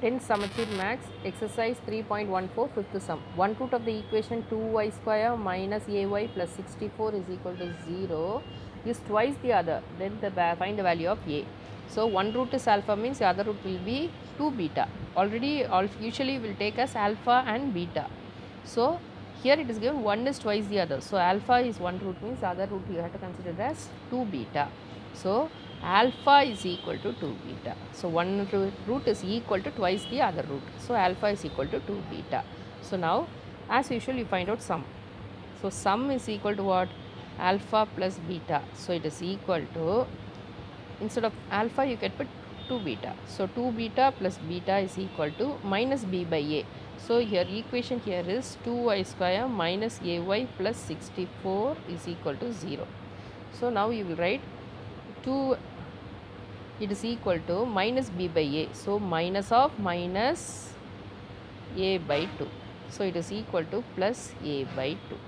10 Samacheer Max, exercise 3.14, fifth sum. One root of the equation 2y square minus ay plus 64 is equal to 0 is twice the other. Then find the value of a. So one root is alpha means the other root will be 2 beta. Already usually will take as alpha and beta. So here it is given 1 is twice the other. So alpha is one root means the other root you have to consider as 2 beta. So alpha is equal to 2 beta. So one root is equal to twice the other root. So alpha is equal to 2 beta. So now as usual you find out sum. So sum is equal to what? Alpha plus beta. So it is equal to, instead of alpha you can put 2 beta. So 2 beta plus beta is equal to minus b by a. So here equation here is 2y square minus ay plus 64 is equal to 0. So now you will write 2, it is equal to minus b by a. So minus of minus a by 2. So it is equal to plus a by 2.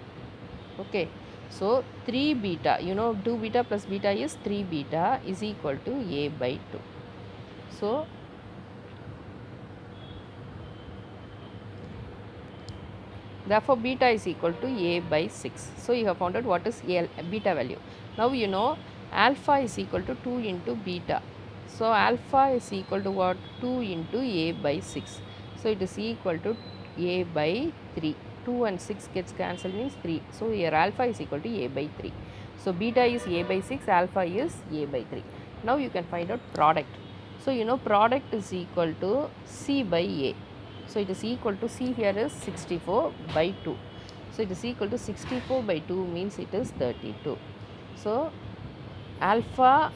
Okay. So 3 beta, you know 2 beta plus beta is 3 beta is equal to a by 2. So therefore beta is equal to a by 6. So you have found out what is beta value. Now you know alpha is equal to 2 into beta. So alpha is equal to what? 2 into a by 6. So it is equal to a by 3. 2 and 6 gets cancelled means 3. So here alpha is equal to a by 3. So beta is a by 6, alpha is a by 3. Now you can find out product. So you know product is equal to c by a. So it is equal to, C here is 64 by 2. So it is equal to 64 by 2 means it is 32. So alpha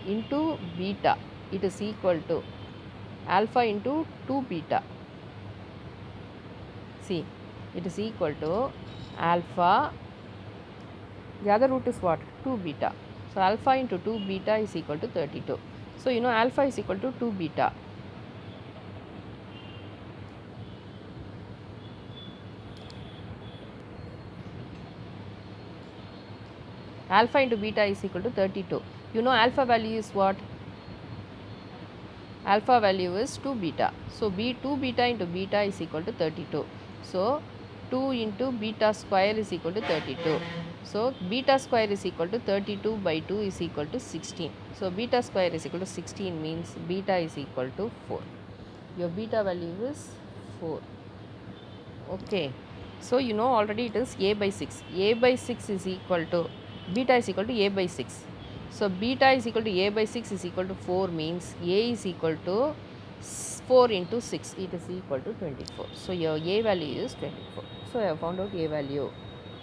into beta, it is equal to alpha into 2 beta. See, it is equal to alpha, the other root is what? 2 beta. So alpha into 2 beta is equal to 32. So you know alpha is equal to 2 beta. Alpha into beta is equal to 32. You know alpha value is what? Alpha value is 2 beta. So 2 beta into beta is equal to 32. So 2 into beta square is equal to 32. So beta square is equal to 32 by 2 is equal to 16. So beta square is equal to 16 means beta is equal to 4. Your beta value is 4. Okay. So you know already it is a by 6. A by 6 is equal to, beta is equal to a by 6. So beta is equal to a by 6 is equal to 4 means a is equal to 4 into 6, it is equal to 24. So your a value is 24. So I have found out a value.